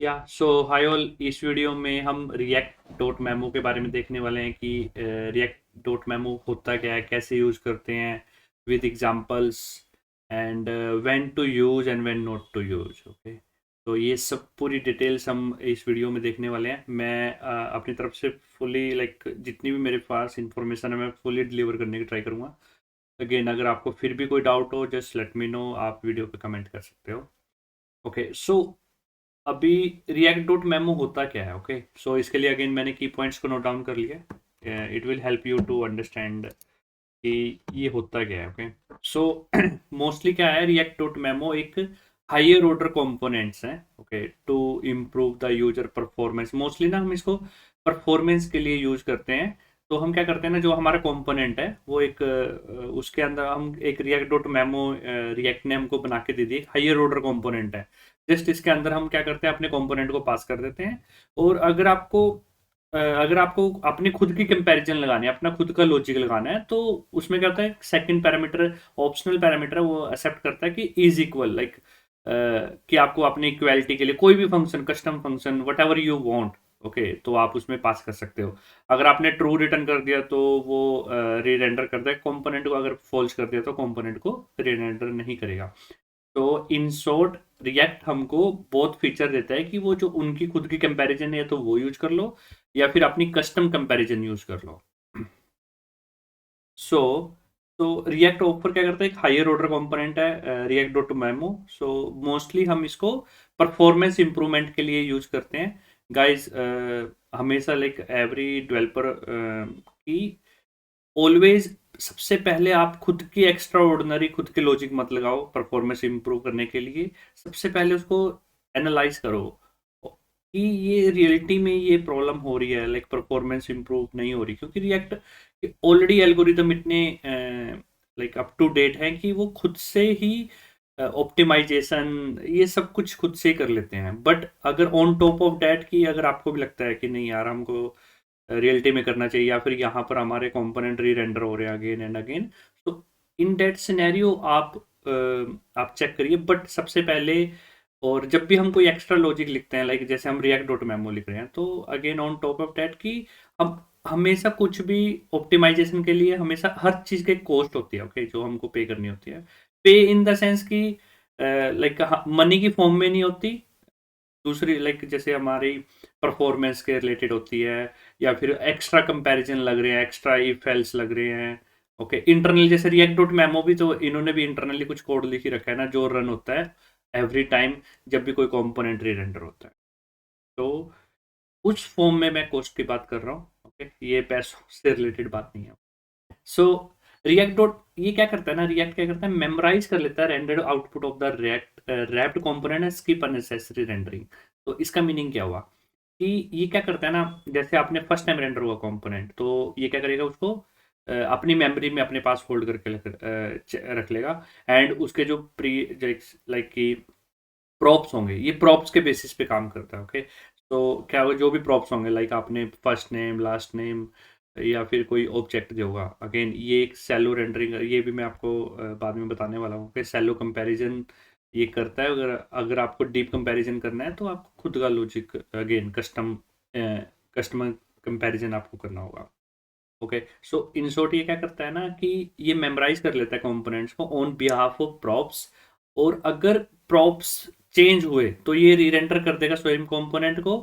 या सो hi all. इस video में हम रिएक्ट डॉट मेमो के बारे में देखने वाले हैं कि रिएक्ट डॉट मेमो होता क्या है, कैसे यूज करते हैं, with examples and when to use and when not to use. Okay, तो ये सब पूरी डिटेल्स हम इस वीडियो में देखने वाले हैं। मैं अपनी तरफ से फुली जितनी भी मेरे पास इंफॉर्मेशन है मैं फुली डिलीवर करने की ट्राई करूँगा। अगेन, अगर आपको फिर भी कोई डाउट हो जस्ट लेट मी नो, आप वीडियो पे कमेंट कर सकते हो। ओके, सो अभी रिएक्ट डॉट मेमो होता क्या है? ओके, सो इसके लिए अगेन मैंने की पॉइंट्स को नोट डाउन कर लिया। It will help you to understand कि ये होता क्या है। ओके, सो मोस्टली क्या है, रिएक्ट डॉट मेमो एक हायर ऑर्डर कंपोनेंट्स हैं। Okay, to improve the user performance. Mostly ना हम इसको परफॉर्मेंस के लिए यूज करते हैं। तो हम क्या करते हैं ना, जो हमारा कंपोनेंट है वो एक उसके अंदर हम एक रिएक्ट डॉट मेमो रिएक्ट ने हमको बना के दे दी, एक हायर ऑर्डर कंपोनेंट है। जस्ट इसके अंदर हम क्या करते हैं, अपने कंपोनेंट को पास कर देते हैं। और अगर आपको अपनी खुद की कंपैरिजन लगानी है, अपना खुद का लॉजिक लगाना है, तो उसमें क्या होता है, सेकंड पैरामीटर, ऑप्शनल पैरामीटर है, वो एक्सेप्ट करता है कि इज इक्वल, कि आपको अपनी इक्वालिटी के लिए कोई भी function, custom function, what ever you want, okay, तो आप उसमें पास कर सकते हो। अगर आपने ट्रू रिटर्न कर दिया तो वो री रेंडर करता है कंपोनेंट को, अगर फॉल्स कर दिया तो कंपोनेंट को री रेंडर नहीं करेगा। तो इन शॉर्ट, रिएक्ट हमको बहुत फीचर देता है कि वो जो उनकी खुद की कंपैरिजन है तो वो यूज कर लो, या फिर अपनी कस्टम कंपैरिजन यूज कर लो। सो तो रिएक्ट ऑफर क्या करता है, एक हायर ऑर्डर कंपोनेंट है React dot memo. So mostly हम इसको परफॉर्मेंस इंप्रूवमेंट के लिए यूज करते हैं गाइस। हमेशा एवरी डेवलपर की ऑलवेज सबसे पहले आप खुद की एक्स्ट्रा ऑर्डिनरी, खुद के लॉजिक मत लगाओ परफॉर्मेंस इंप्रूव करने के लिए। सबसे पहले उसको एनालाइज करो कि ये रियलिटी में ये प्रॉब्लम हो रही है, परफॉर्मेंस इंप्रूव नहीं हो रही, क्योंकि रिएक्ट ऑलरेडी एल्गोरिदम इतने अप टू डेट हैं कि वो खुद से ही ऑप्टिमाइजेशन, ये सब कुछ खुद से ही कर लेते हैं। बट अगर ऑन टॉप ऑफ डैट की अगर आपको भी लगता है कि नहीं यार, हमको रियलिटी में करना चाहिए, या फिर यहाँ पर हमारे कंपोनेंट री रेंडर हो रहे हैं अगेन एंड अगेन, तो इन दैट सिनेरियो आप चेक करिए। बट सबसे पहले, और जब भी हम कोई एक्स्ट्रा लॉजिक लिखते हैं, जैसे हम रिएक्ट डॉट मेमो लिख रहे हैं, तो again on top of that की हम हमेशा कुछ भी ऑप्टिमाइजेशन के लिए हमेशा हर चीज़ की कॉस्ट होती है, ओके, जो हमको पे करनी होती है। पे इन द सेंस कि मनी की फॉर्म में नहीं होती। दूसरी जैसे हमारी परफॉर्मेंस के रिलेटेड होती है, या फिर एक्स्ट्रा कंपैरिजन लग रहे हैं, एक्स्ट्रा इफ एल्स लग रहे हैं। ओके, इंटरनल जैसे रिएक्ट डॉट मेमो भी, तो इन्होंने भी इंटरनली कुछ कोड लिख ही रखा है ना, जो रन होता है एवरी टाइम जब भी कोई कंपोनेंट री रेंडर होता है। तो उस फॉर्म में मैं कॉस्ट की बात कर रहा हूँ। ओके, ये पैसों से रिलेटेड बात नहीं है। सो रिएक्ट डॉट ये क्या करता है ना, रिएक्ट क्या करता है, मेमोराइज कर लेता है rendered output of the react wrapped component and skip unnecessary rendering. तो इसका मीनिंग क्या हुआ कि ये क्या करता है ना, जैसे आपने फर्स्ट टाइम रेंडर हुआ कंपोनेंट, तो ये क्या करेगा, उसको अपनी मेमोरी में अपने पास होल्ड करके रख लेगा। एंड उसके जो प्री लाइक कि प्रॉप्स होंगे, ये प्रॉप्स के बेसिस पे काम करता है। ओके, तो क्या वो जो भी प्रॉप्स होंगे, आपने फर्स्ट नेम, लास्ट नेम, या फिर कोई ऑब्जेक्ट जो होगा, अगेन ये एक सैलो रेंडरिंग, ये भी मैं आपको बाद में बताने वाला हूँ कि सैलो कंपैरिजन ये करता है। अगर अगर आपको डीप कंपैरिजन करना है तो आपको खुद का लॉजिक, अगेन कस्टमर कंपैरिजन आपको करना होगा। ओके, सो इन शॉर्ट ये क्या करता है ना कि ये मेमोराइज कर लेता है कंपोनेंट्स को ऑन बिहाफ ऑफ प्रॉप्स। और अगर प्रॉप्स चेंज हुए तो ये री रेंडर कर देगा स्वयं कंपोनेंट को,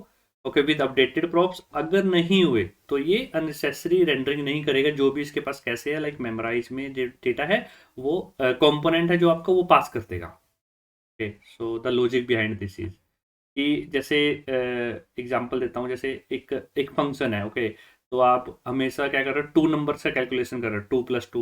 ओके, विद अपडेटेड प्रॉप्स। अगर नहीं हुए तो ये अननेसेसरी रेंडरिंग नहीं करेगा, जो भी इसके पास कैसे है, मेमोराइज में जो डेटा है वो कंपोनेंट है जो आपका, वो पास कर देगा। Okay, so the logic behind this is कि जैसे एग्जांपल देता हूँ, जैसे एक एक फंक्शन है। ओके, तो आप हमेशा क्या कर रहे हो, टू नंबर से कैलकुलेशन कर रहे हो, two plus two,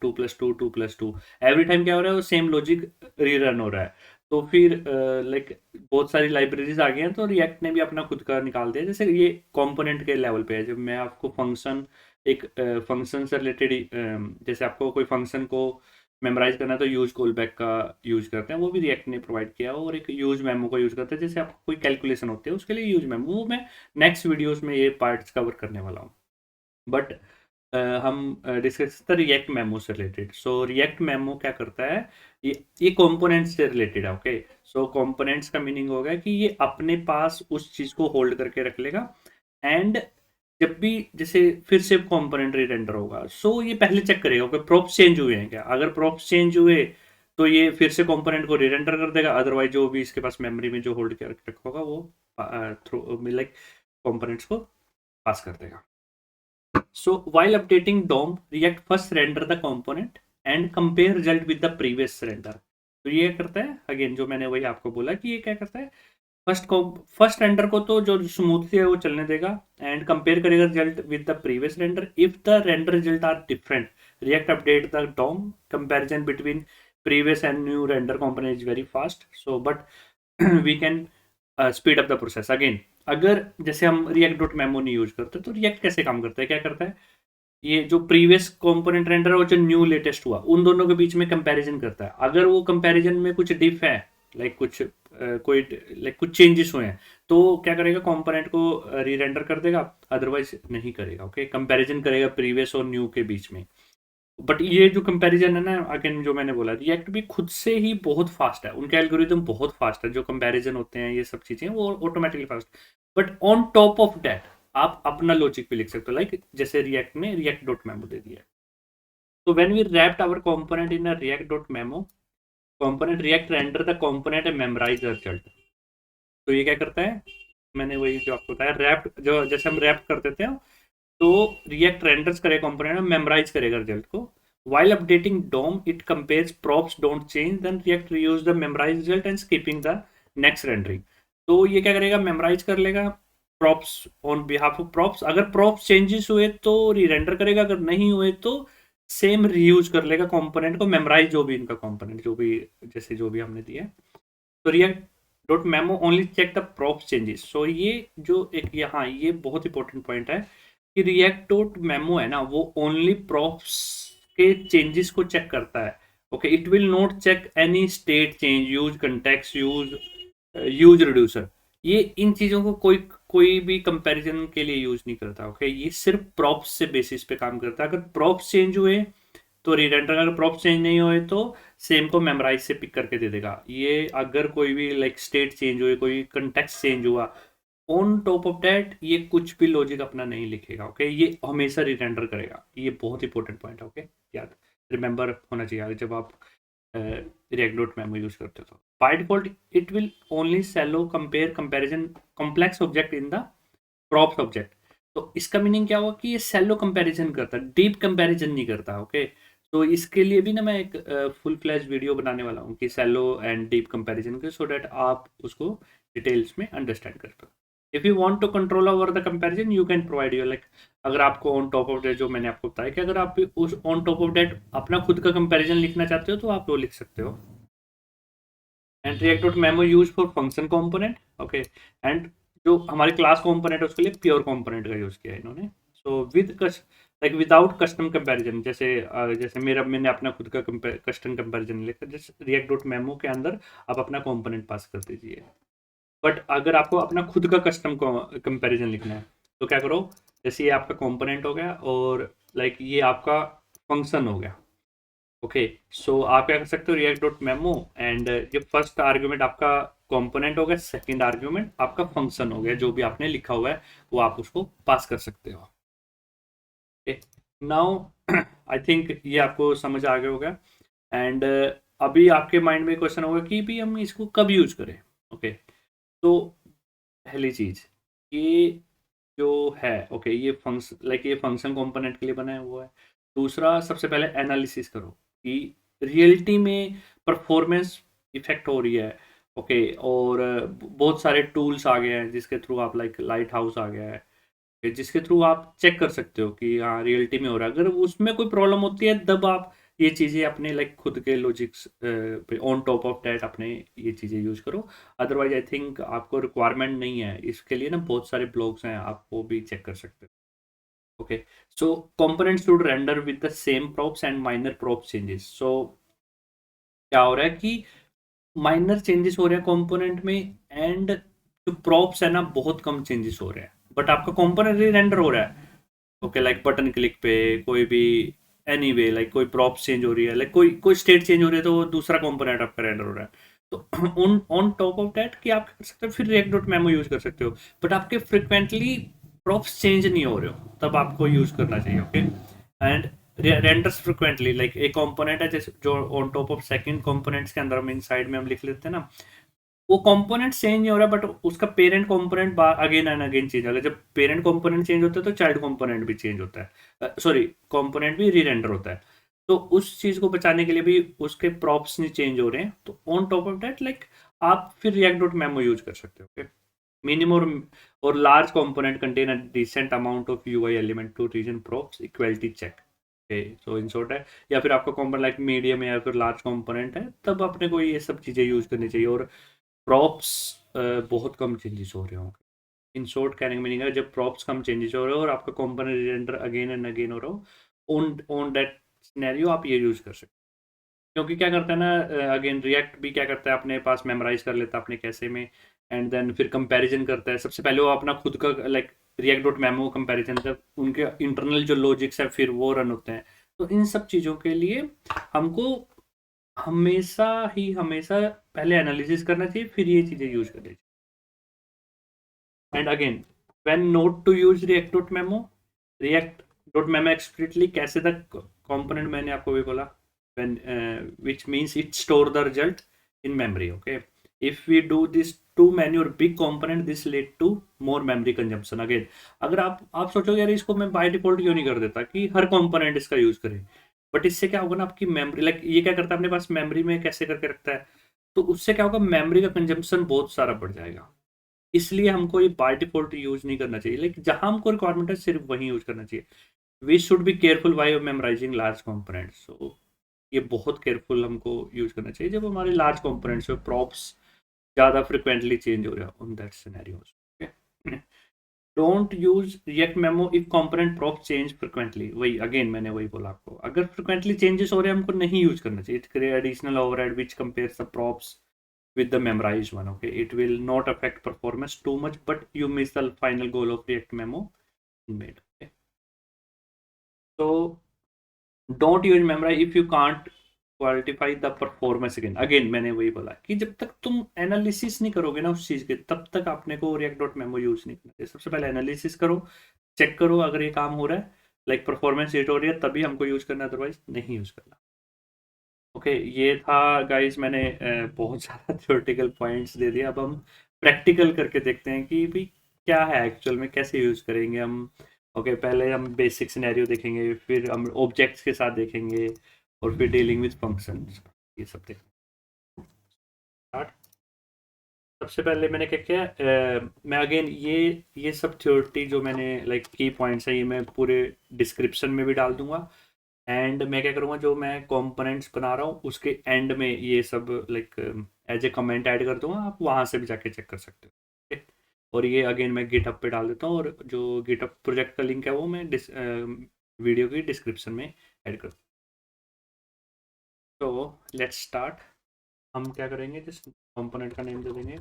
two plus two, two plus two. Every time क्या हो रहा है, वो सेम लॉजिक रीरन हो रहा है। तो फिर बहुत सारी लाइब्रेरीज आ गई हैं, तो रिएक्ट ने भी अपना खुद का निकाल दिया। जैसे ये कंपोनेंट के लेवल पे है, जब मैं आपको फंक्शन, एक फंक्शन से रिलेटेड, जैसे आपको कोई फंक्शन को मेमोराइज करना है तो यूज कॉल बैक का यूज करते हैं, वो भी रिएक्ट ने प्रोवाइड किया है। और एक यूज मेमो का यूज करते हैं, जैसे आपको कोई कैलकुलेशन होती है उसके लिए यूज मेमो, वो मैं नेक्स्ट वीडियोस में ये पार्ट्स कवर करने वाला हूँ। बट हम डिस्कस करते हैं रिएक्ट मेमो से रिलेटेड। सो रिएक्ट मेमो क्या करता है, ये कंपोनेंट्स से रिलेटेड है। ओके, सो कंपोनेंट्स का मीनिंग होगा कि ये अपने पास उस चीज को होल्ड करके रख लेगा, एंड जब भी जैसे फिर से कंपोनेंट रीरेंडर होगा, सो ये पहले चेक करेगा कि प्रॉप्स चेंज हुए हैं क्या। अगर प्रॉप्स चेंज हुए तो ये फिर से कंपोनेंट को रीरेंडर कर देगा, अदरवाइज जो भी इसके पास मेमोरी में जो होल्ड करके रखा होगा वो थ्रू लाइक कंपोनेंट्स को पास कर देगा। So while updating DOM, React first render the component and compare result with the previous render। तो ये करता है अगेन, जो मैंने वही आपको बोला कि ये क्या करता है, फर्स्ट रेंडर को तो जो स्मूथली है वो चलने देगा, एंड कंपेयर करेगा result with the previous render. If the render result are different, React update the DOM. Comparison between previous and new render component is very fast, so but we can speed up the process. Again, अगर जैसे हम React dot memo नहीं use करते, तो react कैसे काम करता है, क्या करता है, ये जो प्रीवियस कंपोनेंट रेंडर है और जो न्यू लेटेस्ट हुआ, उन दोनों के बीच में कंपैरिजन करता है। अगर वो कंपैरिजन में कुछ डिफ है, लाइक कुछ कोई लाइक कुछ चेंजेस हुए हैं, तो क्या करेगा, कंपोनेंट को री-रेंडर कर देगा, अदरवाइज नहीं करेगा। ओके, कंपैरिजन करेगा प्रीवियस और न्यू के बीच में। बट ये जो कंपैरिजन है ना, अगेन जो मैंने बोला, रिएक्ट भी खुद से ही बहुत फास्ट है, उनके एल्गोरिदम बहुत फास्ट है, जो कंपैरिजन होते हैं ये सब चीजें वो automatically fast. But on top of that आप अपना लॉजिक भी लिख सकते हो, लाइक जैसे रिएक्ट में रिएक्ट डॉट मेमो दे दिया है। तो when we wrapped our component in a React dot memo component, React render the component and memorise the result. तो ये क्या करता है, मैंने वही जो आपको बताया, रैप्ड जो जैसे हम रैप कर देते हैं, तो रिएक्ट रेंडर्स करेगा कंपोनेंट में, मेमोराइज करेगा रिजल्ट को। while updating DOM it compares props don't change, then React reuse the memorized result and skipping the next rendering। तो ये क्या करेगा, मेमोराइज कर लेगा props on behalf of props। अगर props चेंजेस हुए तो री रेंडर करेगा, अगर नहीं हुए तो सेम रीयूज कर लेगा कंपोनेंट को, मेमोराइज जो भी इनका कंपोनेंट जो भी जैसे जो भी हमने दिया है। तो React dot memo only check the props changes. So ये जो एक यहाँ ये बहुत इंपॉर्टेंट पॉइंट है कि रिएक्ट डॉट मेमो है ना, वो ओनली प्रॉप्स के चेंजेस को चेक करता है। Okay, it will not check any state change, use context, use reducer. ये इन चीजों को कोई कोई भी कंपैरिजन के लिए यूज नहीं करता। ओके, ये सिर्फ प्रॉप्स से बेसिस पे काम करता है। अगर प्रॉप्स चेंज हुए तो रीरेंडर, अगर प्रॉप्स चेंज नहीं हुए तो सेम को मेमोराइज से पिक करके दे देगा। ये अगर कोई भी लाइक स्टेट चेंज हुए, कोई कंटेक्स्ट चेंज हुआ, ऑन टॉप ऑफ दैट ये कुछ भी लॉजिक अपना नहीं लिखेगा। ओके, ये हमेशा रीरेंडर करेगा। ये बहुत इंपॉर्टेंट पॉइंट है। ओके, याद रिमेंबर होना चाहिए जब आप रिएक्ट डॉट मेमो यूज करते हो। तो by default it will only shallow compare comparison complex object in the props object. तो इसका मीनिंग क्या हुआ कि ये सेलो कंपैरिजन करता है, डीप कंपैरिजन नहीं करता। ओके, तो इसके लिए भी ना मैं एक फुल फ्लैश वीडियो बनाने वाला हूँ कि सेलो एंड डीप कंपैरिजन के, सो डैट आप उसको डिटेल्स में अंडरस्टैंड कर पाओ। If you want to control over the comparison you can provide your like, अगर आपको ऑन टॉप ऑफ डेट, जो मैंने आपको बताया कि अगर आप उस ऑन टॉप ऑफ डेट अपना खुद का कंपैरिजन लिखना चाहते हो तो आप वो लिख सकते हो। And react dot memo use for function component. Okay, and जो हमारे क्लास कंपोनेंट है उसके लिए प्योर कंपोनेंट का यूज किया है इन्होंने। So with like without custom comparison, जैसे जैसे मैंने अपना खुद का कस्टम कंपैरिजन लिखा, जैसे रिएक्ट डॉट मेमो के अंदर आप अपना कंपोनेंट पास कर दीजिए। बट अगर आपको अपना खुद का कस्टम कंपैरिजन लिखना है तो क्या करो, जैसे ये आपका कंपोनेंट हो गया और लाइक ये आपका फंक्शन हो गया। ओके, सो आप क्या कर सकते हो, रिएक्ट डॉट मेमो, एंड ये फर्स्ट आर्ग्यूमेंट आपका कंपोनेंट हो गया, सेकंड आर्ग्यूमेंट आपका फंक्शन हो गया, जो भी आपने लिखा हुआ है वो आप उसको पास कर सकते हो। ओके, नाउ आई थिंक ये आपको समझ आ गया होगा। एंड अभी आपके माइंड में क्वेश्चन होगा कि भी हम इसको कब यूज करें। ओके, तो पहली चीज ये जो है, ओके, ये फंक्शन लाइक ये फंक्शन कंपोनेंट के लिए बनाया हुआ है। दूसरा, सबसे पहले एनालिसिस करो कि रियलिटी में परफॉर्मेंस इफेक्ट हो रही है। ओके, और बहुत सारे टूल्स आ गए हैं जिसके थ्रू आप, लाइक लाइट हाउस आ गया है जिसके थ्रू आप चेक कर सकते हो कि हाँ रियलिटी में हो रहा है। अगर उसमें कोई प्रॉब्लम होती है तब आप ये चीज़ें अपने लाइक खुद के लॉजिक्स पे ऑन टॉप ऑफ डैट अपने ये चीज़ें यूज करो। अदरवाइज आई थिंक आपको रिक्वायरमेंट नहीं है इसके लिए ना, बहुत सारे ब्लॉग्स हैं, आप वो भी चेक कर सकते हो। Okay, so components should render with the same props and minor prop changes. So क्या हो रहा है कि माइनर चेंजेस हो रहे हैं कंपोनेंट में, एंड जो प्रॉप्स है ना बहुत कम चेंजेस हो रहे हैं, बट आपका कंपोनेंट रेंडर हो रहा है, ओके, लाइक बटन क्लिक पे कोई भी एनी वे, लाइक कोई प्रॉप्स चेंज हो रही है, लाइक कोई कोई स्टेट चेंज हो रही है, तो वो दूसरा कंपोनेंट आपका रेंडर हो रहा है। तो on on top of that कि आप क्या कर सकते हो, फिर रिएक्ट डॉट मेमो यूज कर सकते हो, बट आपके फ्रिक्वेंटली प्रॉप्स चेंज नहीं हो रहे हो तब आपको यूज करना चाहिए। Okay, and renders frequently, like एक कंपोनेंट है जैसे जो on top of second components के अंदर हम इनसाइड में हम लिख लेते हैं ना, वो कंपोनेंट चेंज नहीं हो रहा, बट उसका parent component again and again change होगा। जब पेरेंट कंपोनेंट चेंज होता है तो चाइल्ड कंपोनेंट भी चेंज होता है, सॉरी, कंपोनेंट भी रीरेंडर होता है। तो उस चीज को बचाने के लिए भी उसके प्रॉप्स नहीं चेंज हो रहे हैं, तो on top of that like आप फिर रिएक्ट डॉट मेमो यूज कर सकते हो। मिनिमम और large component contain a decent amount of UI element to reason props equality check. Okay, so in short है, या फिर आपका कंपोनेंट लाइक मीडियम है या फिर लार्ज कंपोनेंट है, तब अपने को ये सब चीज़ें यूज करनी चाहिए। और प्रॉप्स बहुत कम चेंजेस हो रहे होंगे। इन शॉर्ट कहने का मीनिंग है, जब प्रॉप्स कम चेंजेस हो रहे हो और आपका component render again and again हो रहा हो, ऑन ऑन दैट सिनेरियो आप ये यूज कर सकते हो। क्योंकि क्या करता है ना, अगेन रिएक्ट भी क्या करता है, अपने पास मेमोराइज कर लेता है अपने कैसे में, एंड देन फिर कंपैरिजन करता है। सबसे पहले वो अपना खुद का like react dot memo comparison, जब उनके इंटरनल जो लॉजिक्स है फिर वो रन होते हैं। तो इन सब चीज़ों के लिए हमको हमेशा ही हमेशा पहले एनालिसिस करना चाहिए, फिर ये चीज़ें यूज करनी चाहिए। And again, when not to use React dot memo, React dot memo explicitly caches the component, मैंने आपको भी बोला, when which means it store the result in memory. Okay, if we do this too many or big component, this lead to more memory consumption. Again, अगर आप सोचोगे यार इसको मैं बाय डिफॉल्ट क्यों नहीं कर देता कि हर कंपोनेंट इसका यूज करे, बट इससे क्या होगा ना, आपकी मेमोरी लाइक ये क्या करता है अपने पास मेमोरी में कैसे करके रखता है, तो उससे क्या होगा, मेमोरी का कंजम्पशन बहुत सारा बढ़ जाएगा। इसलिए हमको ये बाय डिफॉल्ट यूज नहीं करना चाहिए, लाइक जहां हमको रिक्वायरमेंट है सिर्फ वही यूज करना चाहिए। We should be careful why memorizing large components. So ये बहुत केयरफुल हमको यूज करना चाहिए जब हमारे लार्ज कंपोनेंट्स में प्रॉप्स ज़्यादा फ्रिक्वेंटली चेंज हो रहा है on that scenarios. Okay, don't use React memo if component prop change frequently. वही अगेन मैंने वही बोला आपको, अगर फ्रिक्वेंटली चेंजेस हो रहे हैं हमको नहीं यूज करना चाहिए। It create additional overhead which compares the props with the memorized one. Okay, it will not affect performance too much, but you miss the final goal of react memo made. Okay, so don't use memorize if you can't qualify the performance. Again मैंने वही बोला कि जब तक तुम analysis नहीं करोगे ना उस चीज के, तब तक आपने को रिएक्ट डॉट मेमो यूज नहीं करना चाहिए। सबसे पहले एनालिसिस करो, चेक करो अगर ये काम हो रहा है, लाइक परफॉर्मेंस हिट हो रही है, तभी हमको यूज करना, अदरवाइज नहीं यूज करना। ओके, ये था गाइस, मैंने बहुत सारा थ्योरेटिकल पॉइंट्स दे दिया। अब हम प्रैक्टिकल करके देखते हैं कि भाई क्या है एक्चुअल में, कैसे यूज करेंगे हम। ओके, पहले हम बेसिक सिनेरियो देखेंगे, फिर हम ऑब्जेक्ट्स के साथ देखेंगे, और फिर डीलिंग विद फंक्शंस, ये सब देखेंगे। सबसे पहले मैंने क्या किया, मैं अगेन ये सब थ्योरी जो मैंने लाइक की पॉइंट्स है, ये मैं पूरे डिस्क्रिप्शन में भी डाल दूंगा। एंड मैं क्या करूँगा, जो मैं कंपोनेंट्स बना रहा हूँ उसके एंड में ये सब like as a comment add कर दूंगा, आप वहाँ से भी जाके चेक कर सकते हो। ठीक? और ये अगेन मैं गिटहब पे डाल देता हूँ, और जो गिटहब प्रोजेक्ट का लिंक है वो मैं वीडियो की डिस्क्रिप्शन में ऐड कर। तो लेट्स स्टार्ट। हम क्या करेंगे, जिस कंपोनेंट का नेम दे देंगे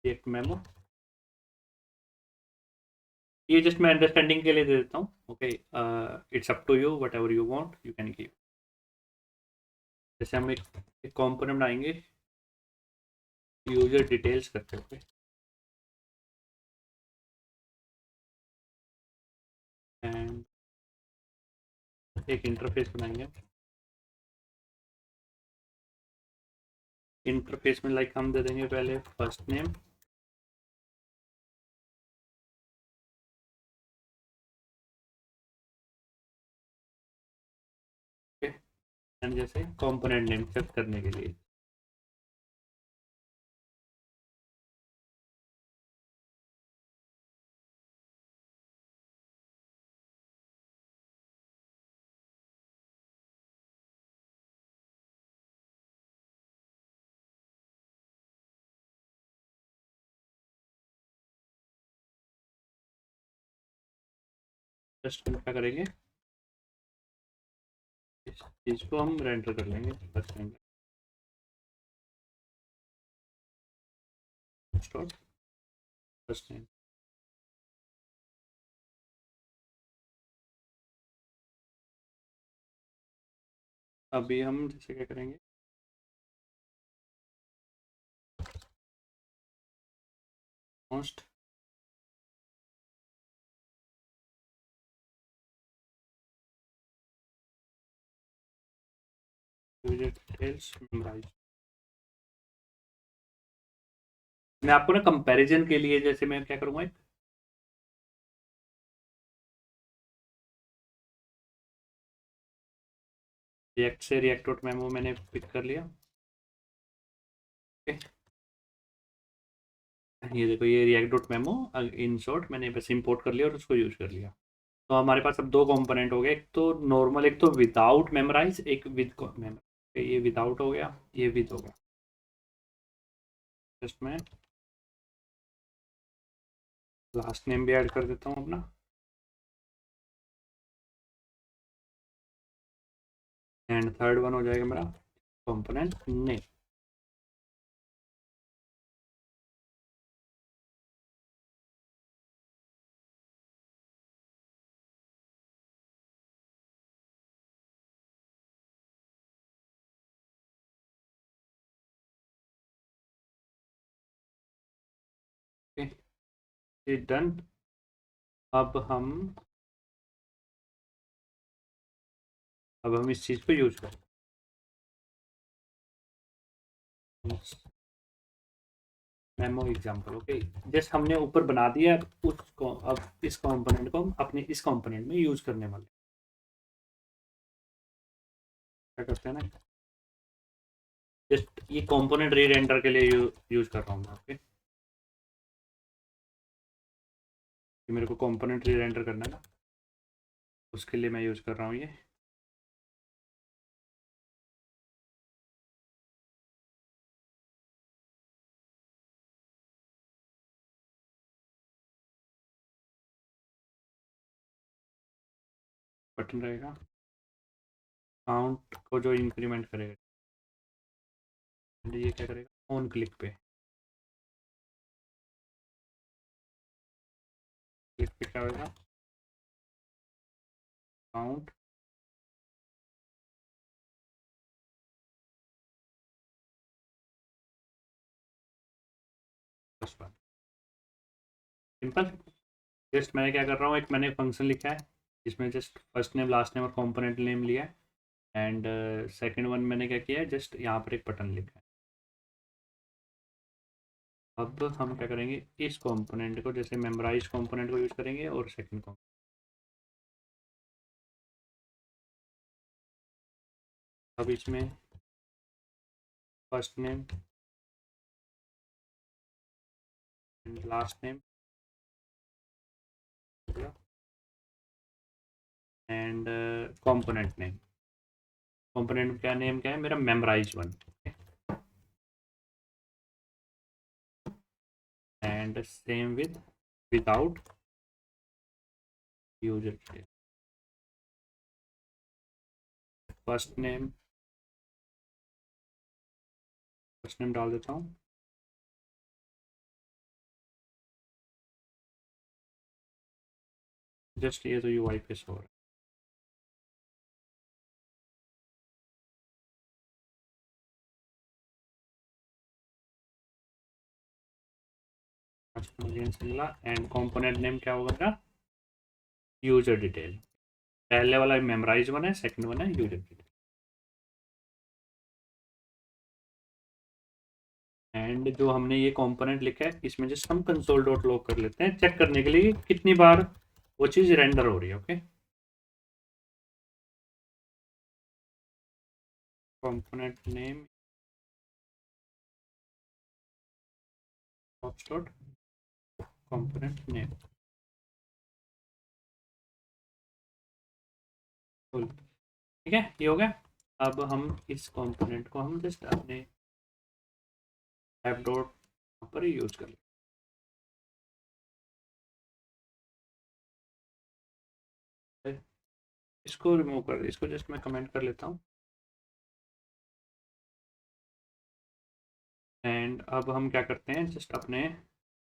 एक मेमो। ये जस्ट मैं अंडरस्टैंडिंग के लिए दे देता हूँ। Okay, it's up to you, whatever you want you can give. जैसे हम एक कॉम्पोनेंट बनाएंगे यूजर डिटेल्स करके। ओके, एंड एक इंटरफेस बनाएंगे। इंटरफेस में लाइक हम दे देंगे पहले फर्स्ट नेम, एंड जैसे कंपोनेंट नेम सेट करने के लिए जस्ट हम क्या करेंगे, इस चीज को हम रेंडर कर लेंगे। फर्स्ट नेम फर्स्ट नेम अभी हम जैसे क्या करेंगे, मोस्ट यूजर डिटेल्स मेमोराइज। मैं आपको ना कंपैरिजन के लिए जैसे मैं क्या करूँगा, रिएक्ट से रिएक्ट डॉट मेमो मैंने पिक कर लिया। ओके, ये देखो ये react dot memo in short मैंने बस इंपोर्ट कर लिया और उसको यूज कर लिया। तो हमारे पास अब दो कंपोनेंट हो गए, एक तो नॉर्मल, एक तो विदाउट मेमोराइज, एक विद मेमोराइज। ये विदाउट हो गया, ये विद हो गया। जस्ट मैं लास्ट नेम भी ऐड कर देता हूँ अपना, एंड थर्ड वन हो जाएगा मेरा कंपोनेंट नेम। Okay, done. अब हम इस चीज़ को यूज करें। Memo example, okay. जस्ट हमने ऊपर बना दिया, उसको अब इस कंपोनेंट को हम अपने इस कंपोनेंट में यूज करने वाले क्या करते हैं ना, जस्ट ये कंपोनेंट री रेंडर के लिए यूज कर रहा हूँ मैं। ओके, मेरे को कंपोनेंट री रेंडर करना है ना, उसके लिए मैं यूज कर रहा हूँ ये। बटन रहेगा, काउंट को जो इंक्रीमेंट करेगा, ये क्या करेगा, ऑन क्लिक पे, क्लिक पे क्या होगा, count plus one. Simple. Just मैं क्या कर रहा हूँ, एक मैंने फंक्शन लिखा है जिसमें just first name last name और कंपोनेंट नेम लिया है, एंड सेकंड वन मैंने क्या किया है, जस्ट यहाँ पर एक बटन लिखा है। अब हम क्या करेंगे, इस कंपोनेंट को जैसे मेमोराइज कंपोनेंट को यूज करेंगे और सेकंड को, अब इसमें first name and last name and component name. Component का नेम क्या है मेरा, memorize one, and same with without user. First name डाल देता हूँ, जस्ट ये तो यूआई पे शो हो रहा है। एंड कंपोनेंट नेम क्या होगा मेरा, यूजर डिटेल। पहले वाला मेमोराइज वन है, सेकंड वन है यूजर डिटेल। एंड जो हमने ये कंपोनेंट लिखा है इसमें जस्ट हम कंसोल डॉट लॉग कर लेते हैं, चेक करने के लिए कितनी बार वो चीज़ रेंडर हो रही है। Okay, component name dot component name, ठीक है, ये हो गया। अब हम इस कंपोनेंट को हम जस्ट अपने ऐप डॉट पर ही यूज कर लेते हैं। इसको रिमूव कर, इसको जस्ट मैं कमेंट कर लेता हूँ, एंड अब हम क्या करते हैं, जस्ट अपने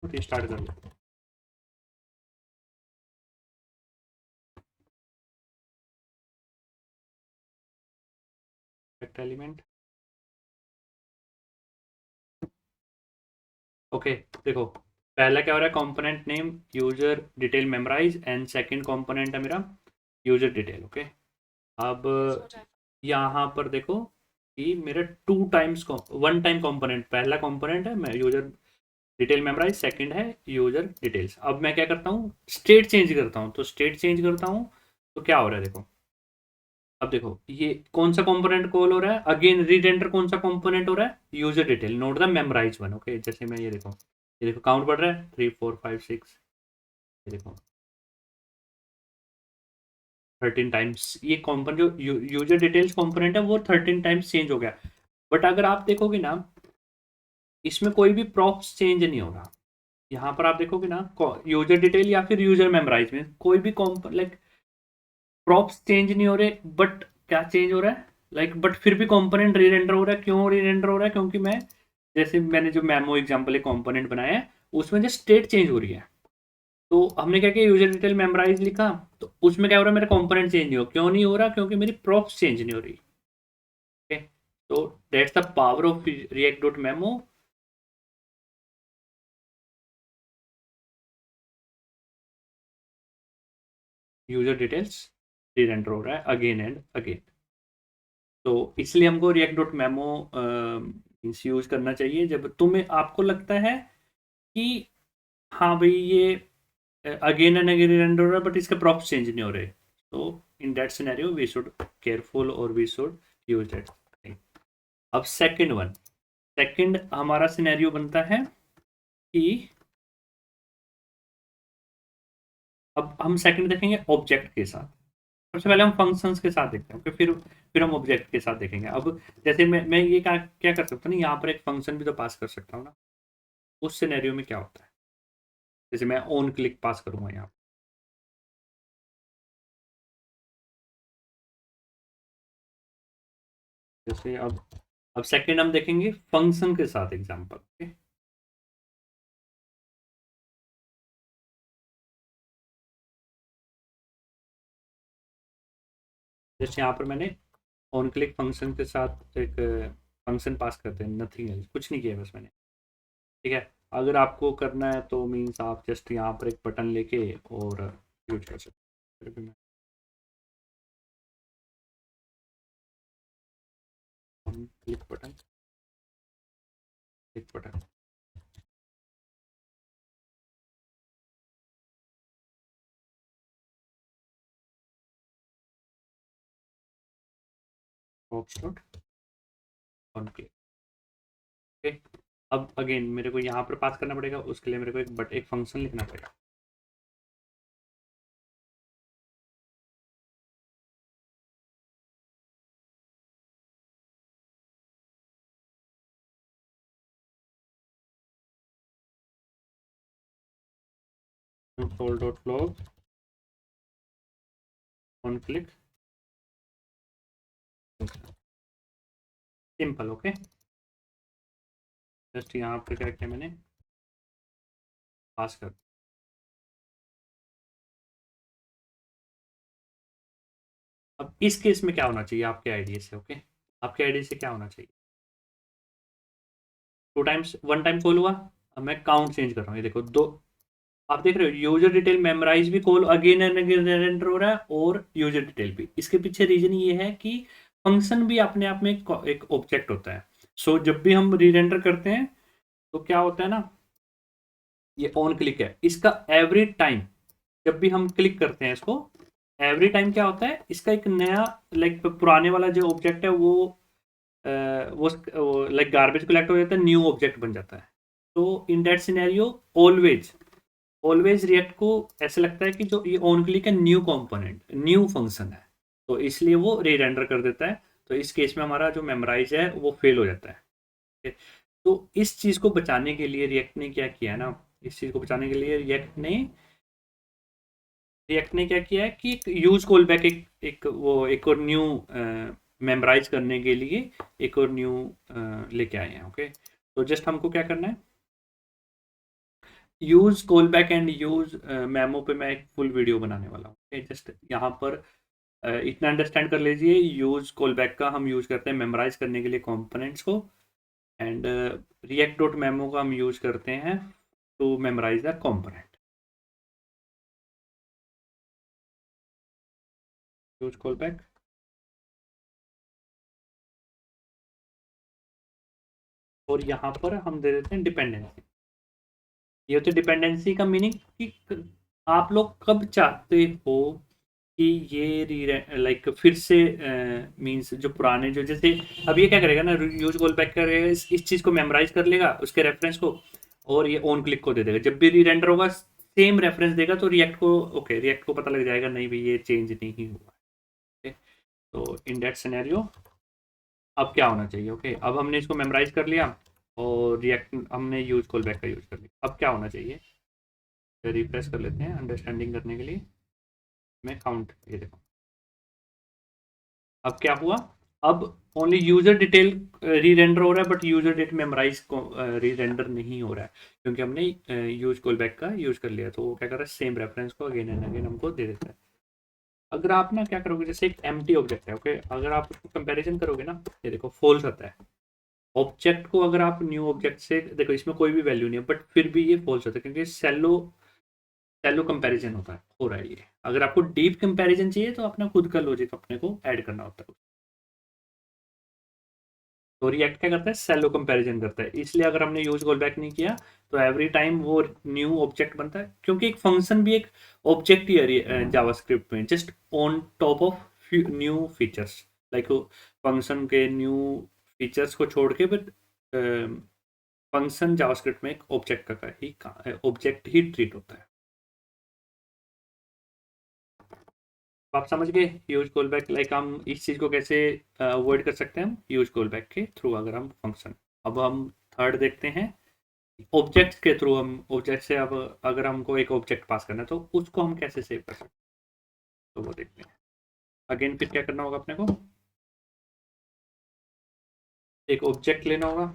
रिस्टार्ट कर लेते हैं। Object element. ओके, देखो पहला क्या हो रहा है, component name user detail memorize, and second component है मेरा यूजर डिटेल। ओके, अब यहाँ पर देखो कि मेरा two times one time component, पहला कंपोनेंट है मैं यूजर डिटेल मेमोराइज, सेकंड है यूजर डिटेल्स। अब मैं क्या करता हूँ, स्टेट चेंज करता हूँ, तो स्टेट चेंज करता हूँ तो क्या हो रहा है देखो। अब देखो ये कौन सा कंपोनेंट कॉल हो रहा है, अगेन रीडेंडर कौन सा कंपोनेंट हो रहा है, user detail, not the memorize one. Okay, जैसे मैं ये देखो काउंट बढ़ रहा है 3 4 5 6, ये देखो 13 टाइम्स ये कॉम्पोनेंट जो यूजर डिटेल्स कॉम्पोनेंट है वो 13 टाइम्स चेंज हो गया। बट अगर आप देखोगे ना, इसमें कोई भी प्रॉप्स चेंज नहीं हो रहा। यहाँ पर आप देखोगे ना, यूजर डिटेल या फिर यूजर मेमोराइज में कोई भी लाइक प्रॉप्स चेंज नहीं हो रहे, बट क्या चेंज हो रहा है, लाइक बट फिर भी कंपोनेंट रीरेंडर हो रहा है। क्यों रीरेंडर हो रहा है, क्योंकि मैं जैसे मैंने जो मेमो एग्जांपल एक कंपोनेंट बनाया है उसमें जो स्टेट चेंज हो रही है, तो हमने क्या किया, यूजर डिटेल मेमोराइज लिखा, तो उसमें क्या हो रहा है, मेरा कंपोनेंट चेंज नहीं हो, क्यों नहीं हो रहा, क्योंकि मेरी प्रॉप्स चेंज नहीं हो रही। ओके, तो that's the power of react dot memo. User details re-render हो रहा है अगेन एंड अगेन, तो इसलिए हमको रिएक्ट डॉट मेमो यूज करना चाहिए जब तुम्हें आपको लगता है कि हाँ भाई ये अगेन एंड अगेन रीरेंडर हो रहा है बट इसके प्रॉप्स चेंज नहीं हो रहे, तो in that scenario we should careful और we should use that thing. अब सेकंड हमारा सिनेरियो बनता है कि अब हम सेकंड देखेंगे ऑब्जेक्ट के साथ। सबसे पहले हम फंक्शंस के साथ देखते हैं, ओके, फिर हम ऑब्जेक्ट के साथ देखेंगे। अब जैसे मैं ये क्या क्या कर सकता हूँ ना, यहाँ पर एक फंक्शन भी तो पास कर सकता हूँ ना, उस सिनेरियो में क्या होता है, जैसे मैं ऑन क्लिक पास करूंगा यहाँ, जैसे अब सेकंड हम देखेंगे फंक्शन के साथ एग्जांपल। ओके, जैसे यहाँ पर मैंने ऑन क्लिक फंक्शन के साथ एक फंक्शन पास करते हैं, नथिंग एल्स, कुछ नहीं किया बस मैंने। ठीक है, अगर आपको करना है तो मीन्स आप जस्ट यहाँ पर एक बटन लेके और यूज कर सकते हैं। फिर भी मैं click button, click button, box dot on click. Okay, अब अगेन मेरे को यहाँ पर पास करना पड़ेगा, उसके लिए मेरे को एक फंक्शन लिखना पड़ेगा। Console dot log on click, simple. Okay, just यहाँ पर क्या किया मैंने, पास कर। अब इस केस में क्या होना चाहिए आपके आईडी से, ओके, आपके आईडी से क्या होना चाहिए, two times, one time call हुआ। अब मैं काउंट चेंज कर रहा हूँ, ये देखो दो, आप देख रहे हो यूजर डिटेल मेमोराइज भी call again and again enter हो रहा है, और यूजर डिटेल भी। इसके पीछे रीजन ये है कि फंक्शन भी अपने आप में एक ऑब्जेक्ट होता है। सो जब भी हम रीरेंडर करते हैं तो क्या होता है ना, ये ऑन क्लिक है, इसका एवरी टाइम जब भी हम क्लिक करते हैं इसको, एवरी टाइम क्या होता है, इसका एक नया लाइक पुराने वाला जो ऑब्जेक्ट है वो वो लाइक गार्बेज कलेक्ट हो जाता है, न्यू ऑब्जेक्ट बन जाता है। तो in that scenario always always react को ऐसे लगता है कि जो ये ऑन क्लिक है न्यू कंपोनेंट, न्यू फंक्शन है, तो इसलिए वो रीरेंडर कर देता है। तो इस केस में हमारा जो मेमोराइज है वो फेल हो जाता है। ठीक है? तो इस चीज़ को बचाने के लिए रिएक्ट ने क्या किया ना, इस चीज़ को बचाने के लिए रिएक्ट ने क्या किया है कि यूज कॉल बैक एक और न्यू मेमोराइज करने के लिए एक और न्यू लेके आए हैं। ओके, तो जस्ट हमको क्या करना है, use call back and use memo पे मैं एक फुल वीडियो बनाने वाला हूँ। जस्ट यहाँ पर इतना अंडरस्टैंड कर लीजिए, यूज कॉल बैक का हम यूज करते हैं मेमोराइज करने के लिए कंपोनेंट्स को, एंड रिएक्ट डॉट मेमो का हम यूज करते हैं to memorize the component. Use call back, और यहाँ पर हम दे देते हैं डिपेंडेंसी। ये होती है डिपेंडेंसी का मीनिंग कि आप लोग कब चाहते हो कि ये री लाइक फिर से मींस जो पुराने जो जैसे अब ये क्या करेगा ना, यूज कॉल बैक करेगा, इस चीज़ को मेमोराइज कर लेगा उसके रेफरेंस को, और ये ऑन क्लिक को दे देगा। जब भी री रेंडर होगा सेम रेफरेंस देगा, तो रिएक्ट को ओके, रिएक्ट को पता लग जाएगा नहीं भाई ये चेंज नहीं हुआ है। तो इन दैट सिनेरियो अब क्या होना चाहिए, ओके अब हमने इसको मेमोराइज कर लिया और रिएक्ट हमने यूज कॉल बैक का यूज कर लिया। अब क्या होना चाहिए, रिफ्रेश कर लेते हैं अंडरस्टैंडिंग करने के लिए। मैं काउंट, ये देखो अब क्या हुआ। अब ओनली यूजर डिटेल री रेंडर हो रहा है, बट यूजर डेट मेमोराइज को री रेंडर नहीं हो रहा है, क्योंकि हमने यूज कॉल बैक का यूज कर लिया। तो वो क्या कर रहा है, सेम रेफरेंस को अगेन एंड अगेन हमको दे देता है। अगर आप ना क्या करोगे, जैसे एक एम्प्टी ऑब्जेक्ट है, ओके अगर आप उसको कंपैरिजन करोगे ना, ये देखो फॉल्स आता है। ऑब्जेक्ट को अगर आप न्यू ऑब्जेक्ट से देखो, इसमें कोई भी वैल्यू नहीं है, बट फिर भी ये फॉल्स होता है, क्योंकि सेलो सेलो कंपैरिजन होता है, हो रहा है ये। अगर आपको डीप कंपैरिजन चाहिए तो अपना खुद का लॉजिक अपने को ऐड करना होता है। तो रिएक्ट क्या करता है, सेलो कंपैरिजन करता है। इसलिए अगर हमने यूज कॉल बैक नहीं किया तो एवरी टाइम वो न्यू ऑब्जेक्ट बनता है, क्योंकि एक फंक्शन भी एक ऑब्जेक्ट ही है जावास्क्रिप्ट में, just on top of new features. Like function के न्यू फीचर्स को छोड़ के, बट फंक्शन जावास्क्रिप्ट में एक ऑब्जेक्ट का ही ऑब्जेक्ट ही ट्रीट होता है। तो आप समझ गए यूज कॉल बैक, लाइक हम इस चीज़ को कैसे अवॉइड कर सकते हैं हम यूज कॉल बैक के थ्रू, अगर हम फंक्शन। अब हम थर्ड देखते हैं, ऑब्जेक्ट के थ्रू। हम ऑब्जेक्ट से अब अगर हमको एक ऑब्जेक्ट पास करना है तो उसको हम कैसे सेव कर सकते हैं, तो वो देखते हैं। अगेन फिर क्या करना होगा अपने को, एक ऑब्जेक्ट लेना होगा।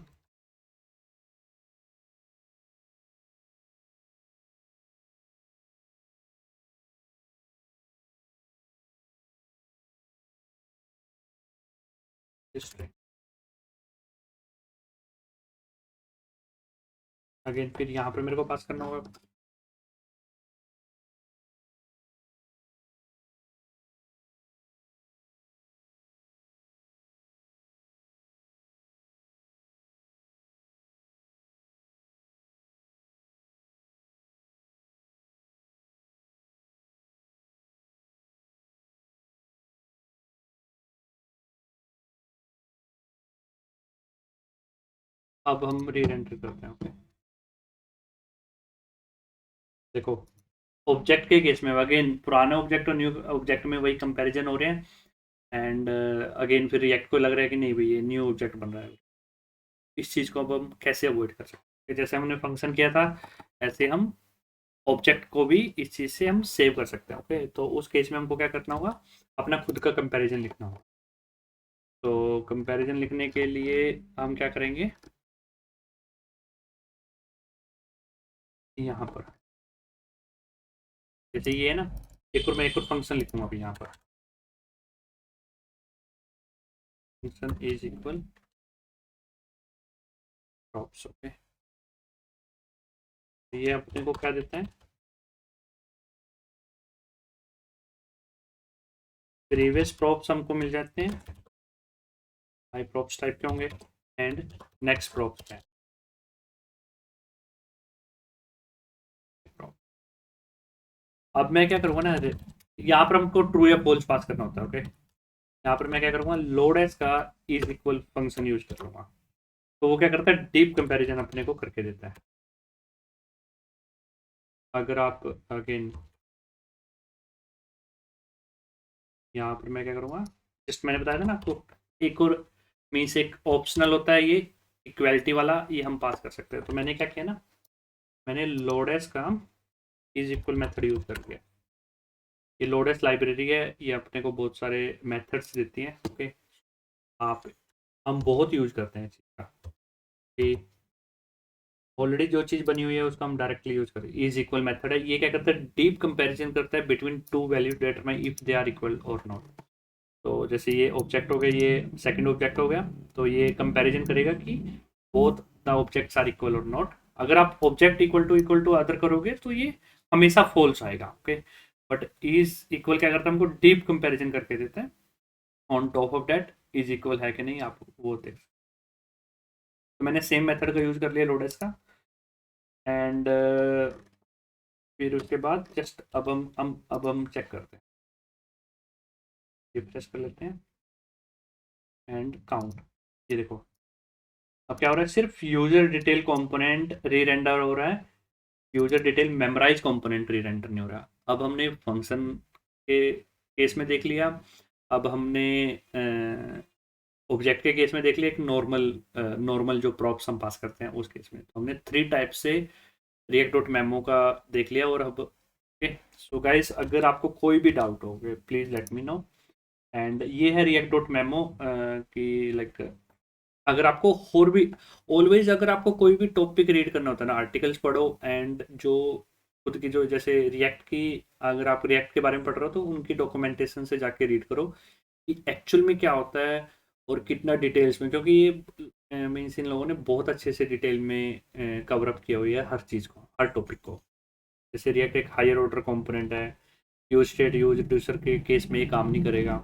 स्ट्रिंग, अगेन फिर यहाँ पर मेरे को पास करना होगा। अब हम री एंटर करते हैं, ओके देखो ऑब्जेक्ट के केस में अगेन पुराने ऑब्जेक्ट और न्यू ऑब्जेक्ट में वही कंपैरिजन हो रहे हैं, एंड अगेन फिर रिएक्ट को लग रहा है कि नहीं भाई ये न्यू ऑब्जेक्ट बन रहा है। इस चीज़ को अब हम कैसे अवॉइड कर सकते हैं, जैसे हमने फंक्शन किया था ऐसे हम ऑब्जेक्ट को भी इस चीज़ से हम सेव कर सकते हैं। ओके तो उस केस में हमको क्या करना होगा, अपना खुद का कंपैरिजन लिखना होगा। तो कंपैरिजन लिखने के लिए हम क्या करेंगे, यहाँ पर जैसे ये है ना, मैं एक और फंक्शन लिखूंगा अभी यहाँ पर, function is equal props. Okay ये अपने को क्या देता है, प्रीवियस प्रॉप्स हमको मिल जाते हैं, हाई प्रॉप्स टाइप के होंगे, एंड नेक्स्ट प्रॉप्स है। अब मैं क्या करूँगा ना, यहाँ पर हमको ट्रू या फॉल्स पास करना होता है। ओके यहाँ पर मैं क्या करूँगा, लोड एस का इज इक्वल फंक्शन यूज करूँगा। तो वो क्या करता है, डीप कंपैरिजन अपने को करके देता है। अगर आप अगेन यहाँ पर मैं क्या करूँगा, जस्ट मैंने बताया था ना आपको, एक और मीन्स एक ऑप्शनल होता है ये इक्वालिटी वाला, ये हम पास कर सकते हैं। तो मैंने क्या किया ना, मैंने लोडेस का इज इक्वल मेथड यूज कर दिया। ये लोडेस लाइब्रेरी है, ये अपने को बहुत सारे मेथड्स देती है। ओके आप हम बहुत यूज करते हैं इस चीज़ का, कि ऑलरेडी जो चीज़ बनी हुई है उसको हम डायरेक्टली यूज करें। इज इक्वल मेथड है, ये क्या करता है, डीप कंपैरिजन करता है between two value determine if they are equal और नॉट। तो जैसे ये ऑब्जेक्ट हो गया, ये सेकंड ऑब्जेक्ट हो गया, तो ये कंपैरिजन करेगा कि both the objects are equal और नॉट। अगर आप ऑब्जेक्ट इक्वल टू अदर करोगे तो ये हमेशा फॉल्स आएगा, ओके। बट इज इक्वल क्या करता है, हमको डीप कंपैरिजन करके देता है। On top of that is equal है कि नहीं, आप वो देख। तो मैंने सेम मेथड का यूज कर लिया लोडेस का। एंड फिर उसके बाद जस्ट अब हम चेक करते हैं, रिफ्रेश कर लेते हैं एंड काउंट। ये देखो अब क्या हो रहा है, सिर्फ यूजर डिटेल कंपोनेंट री रेंडर हो रहा है, यूजर डिटेल मेमोराइज कंपोनेंट री रेंडर नहीं हो रहा। अब हमने फंक्शन के केस में देख लिया, अब हमने ऑब्जेक्ट के केस में देख लिया, एक नॉर्मल जो प्रॉप्स हम पास करते हैं उस केस में। तो हमने 3 टाइप से रिएक्ट डॉट मेमो का देख लिया। और अब ओके, सो गाइस अगर आपको कोई भी डाउट हो please let me no. And ये है रिएक्ट डॉट मेमो कि लाइक अगर आपको और भी ऑलवेज अगर आपको कोई भी टॉपिक रीड करना होता है ना, आर्टिकल्स पढ़ो। एंड जो खुद की जो जैसे रिएक्ट की, अगर आप रिएक्ट के बारे में पढ़ रहे हो तो उनकी डॉक्यूमेंटेशन से जाके रीड करो कि एक्चुअल में क्या होता है और कितना डिटेल्स में, क्योंकि ये मीन्स इन लोगों ने बहुत अच्छे से डिटेल में कवर अप किया हुई है हर चीज़ को, हर टॉपिक को। जैसे रिएक्ट एक हायर ऑर्डर कंपोनेंट है, यूज स्टेट यूज रिड्यूसर के केस में ये काम नहीं करेगा,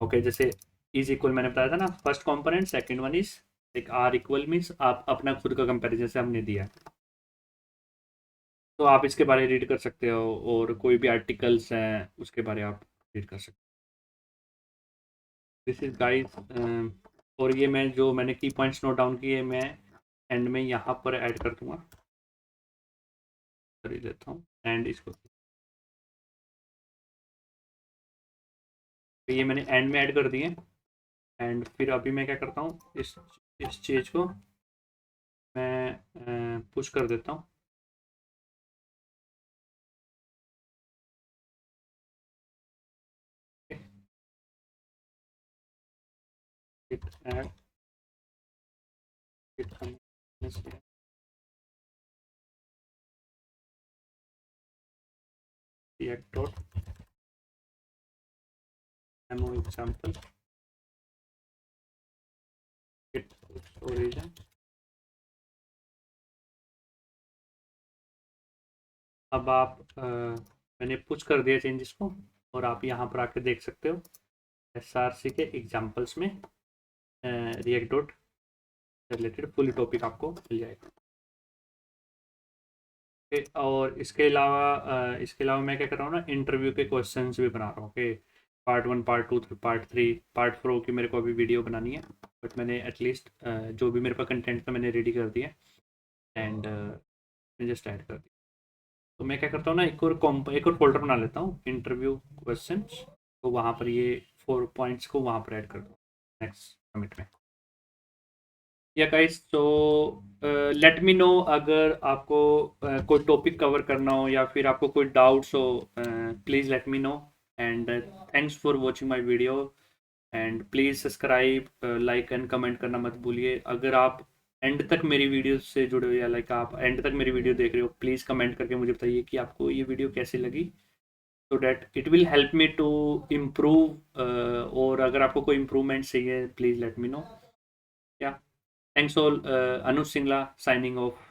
ओके। जैसे इज इक्वल मैंने बताया था ना, first component, second one is एक आर इक्वल मीन्स आप अपना खुद का कंपैरिजन से हमने दिया। तो आप इसके बारे में रीड कर सकते हो, और कोई भी आर्टिकल्स हैं उसके बारे में आप रीड कर सकते हो। This is guys. और ये मैं जो मैंने की पॉइंट्स नोट डाउन किए मैं एंड में यहाँ पर ऐड कर दूंगा, कर ही देता हूँ एंड इसको। तो ये मैंने एंड में ऐड कर दिए। एंड फिर अभी मैं क्या करता हूँ, इस चीज़ को मैं पुश कर देता हूँ। Git add git react dot demo example git origin। अब आप मैंने पुश कर दिया चेंजेस को, और आप यहाँ पर आके देख सकते हो SRC के एग्जाम्पल्स में react dot related full topic आपको मिल जाएगा। और इसके अलावा मैं क्या कर रहा हूँ ना, इंटरव्यू के क्वेश्चंस भी बना रहा हूँ। Okay, part 1 part 2 part 3 part 4 की मेरे को अभी वीडियो बनानी है, बट मैंने एटलीस्ट जो भी मेरे पास कंटेंट था मैंने रेडी कर दिया एंड जस्ट ऐड कर दिया। तो मैं क्या करता हूँ ना, एक और फोल्डर बना लेता हूँ इंटरव्यू क्वेश्चंस, तो वहाँ पर ये 4 पॉइंट्स को वहाँ पर ऐड कर दूँ नेक्स्ट कमिट में। या गाइस, तो लेट मी नो अगर आपको कोई टॉपिक कवर करना हो या फिर आपको कोई डाउट्स हो, please let me no. And thanks for watching my video. And please subscribe, like and comment करना मत भूलिए। अगर आप एंड तक मेरी वीडियो से जुड़े हो या लाइक आप एंड तक मेरी वीडियो देख रहे हो, प्लीज़ कमेंट करके मुझे बताइए कि आपको ये वीडियो कैसी लगी, so that it will help me to improve. और अगर आपको कोई इम्प्रूवमेंट चाहिए प्लीज़ लेट मी नो। या thanks all. Anuj Singla signing of.